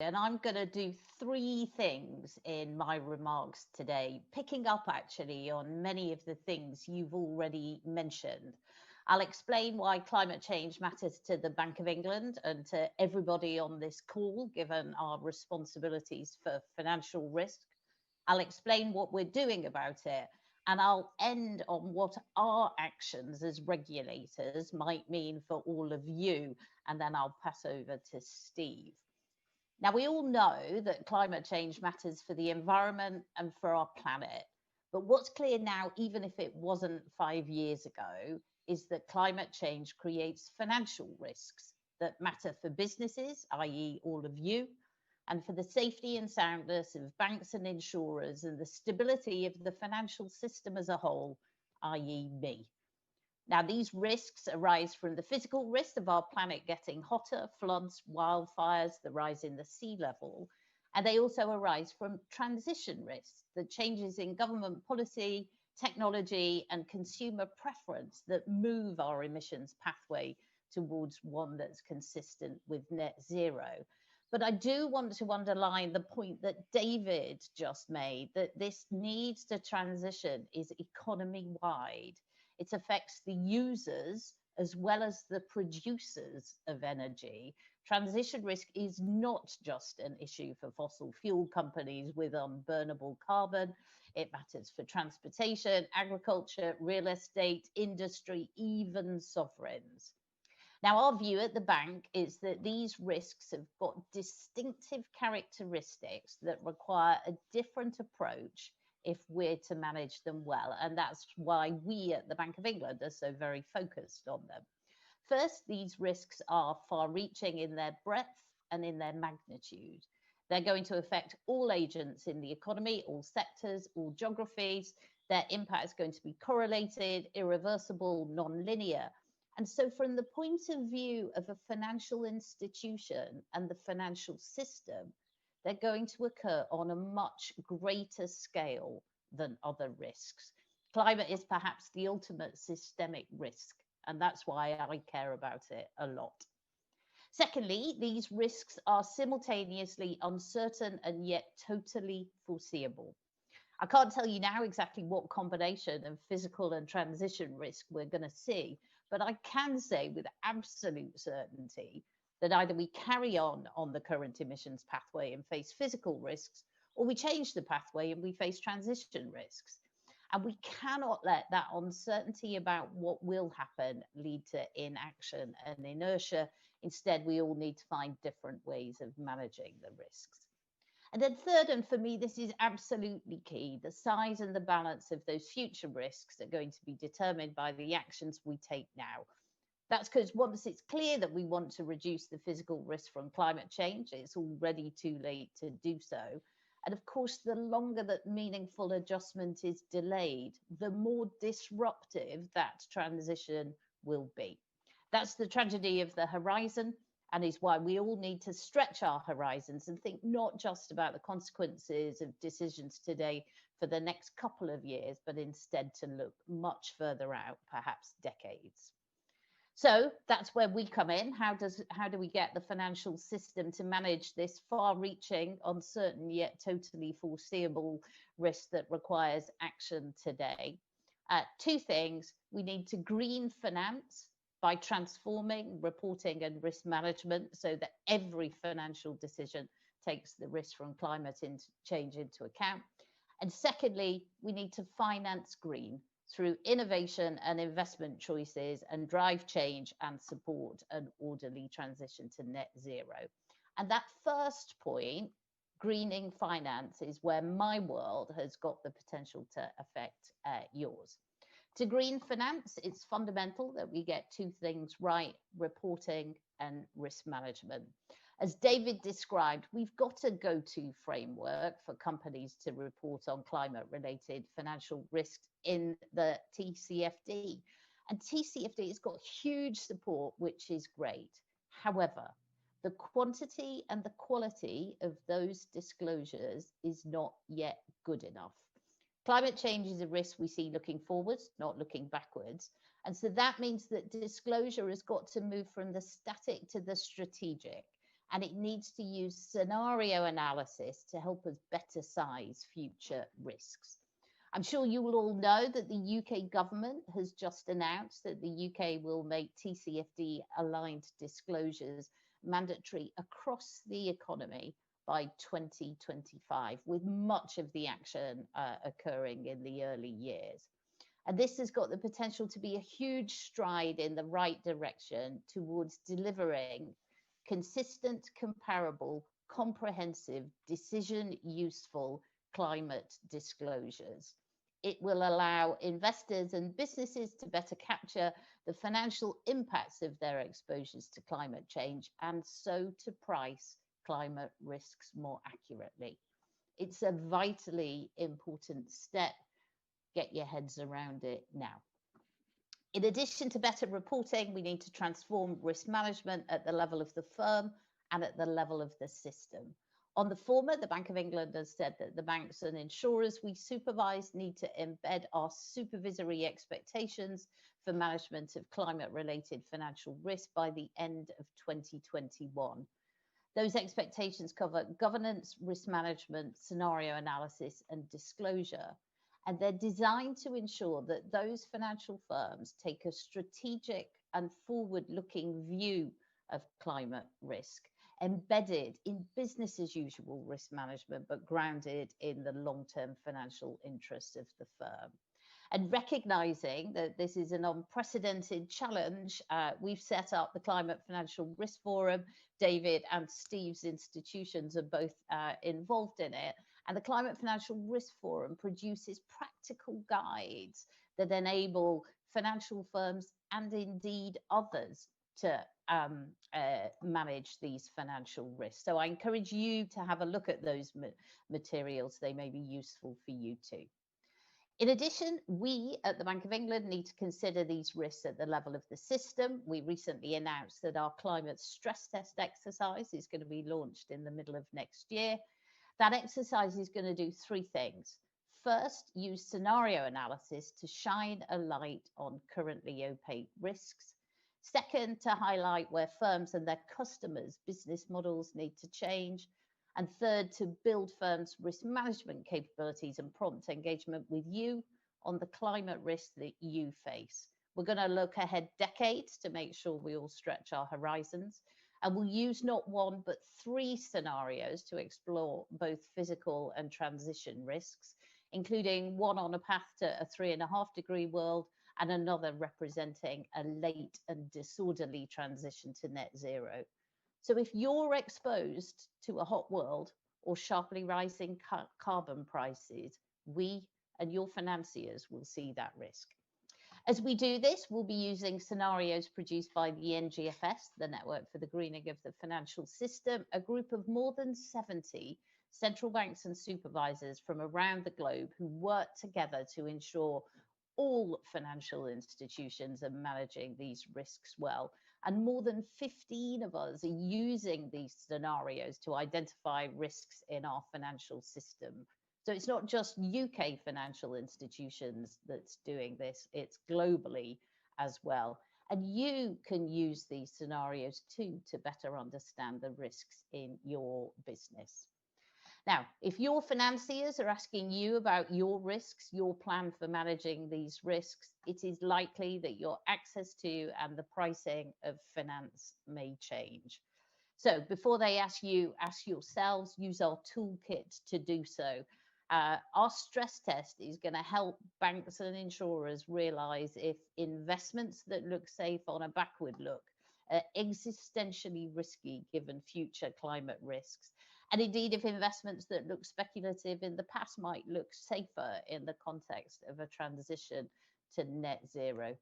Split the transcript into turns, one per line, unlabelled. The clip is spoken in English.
And I'm going to do three things in my remarks today, picking up actually on many of the things you've already mentioned. I'll explain why climate change matters to the Bank of England and to everybody on this call, given our responsibilities for financial risk. I'll explain what we're doing about it. And I'll end on what our actions as regulators might mean for all of you. And then I'll pass over to Steve. Now, we all know that climate change matters for the environment and for our planet. But what's clear now, even if it wasn't 5 years ago, is that climate change creates financial risks that matter for businesses, i.e. all of you, and for the safety and soundness of banks and insurers and the stability of the financial system as a whole, i.e. me. Now, these risks arise from the physical risk of our planet getting hotter, floods, wildfires, the rise in the sea level, and they also arise from transition risks, the changes in government policy, technology, and consumer preference that move our emissions pathway towards one that's consistent with net zero. But I do want to underline the point that David just made, that this need to transition is economy-wide. It affects the users as well as the producers of energy. Transition risk is not just an issue for fossil fuel companies with unburnable carbon. It matters for transportation, agriculture, real estate, industry, even sovereigns. Now, our view at the bank is that these risks have got distinctive characteristics that require a different approach if we're to manage them well. And that's why we at the Bank of England are so very focused on them. First, these risks are far-reaching in their breadth and in their magnitude. They're going to affect all agents in the economy, all sectors, all geographies. Their impact is going to be correlated, irreversible, non-linear. And so from the point of view of a financial institution and the financial system, they're going to occur on a much greater scale than other risks. Climate is perhaps the ultimate systemic risk, and that's why I care about it a lot. Secondly, these risks are simultaneously uncertain and yet totally foreseeable. I can't tell you now exactly what combination of physical and transition risk we're going to see, but I can say with absolute certainty that either we carry on the current emissions pathway and face physical risks, or we change the pathway and we face transition risks. And we cannot let that uncertainty about what will happen lead to inaction and inertia. Instead, we all need to find different ways of managing the risks. And then third, and for me, this is absolutely key, the size and the balance of those future risks are going to be determined by the actions we take now. That's because once it's clear that we want to reduce the physical risk from climate change, it's already too late to do so. And of course, the longer that meaningful adjustment is delayed, the more disruptive that transition will be. That's the tragedy of the horizon, and is why we all need to stretch our horizons and think not just about the consequences of decisions today for the next couple of years, but instead to look much further out, perhaps decades. So that's where we come in. How do we get the financial system to manage this far-reaching, uncertain yet totally foreseeable risk that requires action today? Two things: we need to green finance by transforming reporting and risk management so that every financial decision takes the risk from climate change into account. And secondly, we need to finance green through innovation and investment choices and drive change and support an orderly transition to net zero. And that first point, greening finance, is where my world has got the potential to affect yours. To green finance, it's fundamental that we get two things right: reporting and risk management. As David described, we've got a go-to framework for companies to report on climate-related financial risks in the TCFD. And TCFD has got huge support, which is great. However, the quantity and the quality of those disclosures is not yet good enough. Climate change is a risk we see looking forwards, not looking backwards. And so that means that disclosure has got to move from the static to the strategic. and it needs to use scenario analysis to help us better size future risks. I'm sure you will all know that the UK government has just announced that the UK will make TCFD aligned disclosures mandatory across the economy by 2025, with much of the action occurring in the early years. And this has got the potential to be a huge stride in the right direction towards delivering consistent, comparable, comprehensive, decision useful climate disclosures. It will allow investors and businesses to better capture the financial impacts of their exposures to climate change, and so to price climate risks more accurately. It's a vitally important step. Get your heads around it now. In addition to better reporting, we need to transform risk management at the level of the firm and at the level of the system. On the former, the Bank of England has said that the banks and insurers we supervise need to embed our supervisory expectations for management of climate-related financial risk by the end of 2021. Those expectations cover governance, risk management, scenario analysis, and disclosure. And they're designed to ensure that those financial firms take a strategic and forward-looking view of climate risk, embedded in business as usual risk management, but grounded in the long-term financial interests of the firm. And recognizing that this is an unprecedented challenge, we've set up the Climate Financial Risk Forum. David and Steve's institutions are both involved in it. And the Climate Financial Risk Forum produces practical guides that enable financial firms and indeed others to manage these financial risks. So I encourage you to have a look at those materials. They may be useful for you too. In addition, we at the Bank of England need to consider these risks at the level of the system. We recently announced that our climate stress test exercise is going to be launched in the middle of next year. That exercise is going to do three things. First, use scenario analysis to shine a light on currently opaque risks. Second, to highlight where firms and their customers' business models need to change. And third, to build firms' risk management capabilities and prompt engagement with you on the climate risks that you face. We're going to look ahead decades to make sure we all stretch our horizons. And we'll use not one, but three scenarios to explore both physical and transition risks, including one on a path to a 3.5 degree world and another representing a late and disorderly transition to net zero. So if you're exposed to a hot world or sharply rising carbon prices, we and your financiers will see that risk. As we do this, we'll be using scenarios produced by the NGFS, the Network for the Greening of the Financial System, a group of more than 70 central banks and supervisors from around the globe who work together to ensure all financial institutions are managing these risks well. And more than 15 of us are using these scenarios to identify risks in our financial system. So it's not just UK financial institutions that's doing this, it's globally as well. And you can use these scenarios too to better understand the risks in your business. Now, if your financiers are asking you about your risks, your plan for managing these risks, it is likely that your access to and the pricing of finance may change. So before they ask you, ask yourselves, use our toolkit to do so. Our stress test is going to help banks and insurers realize if investments that look safe on a backward look are existentially risky given future climate risks. And indeed, if investments that look speculative in the past might look safer in the context of a transition to net zero.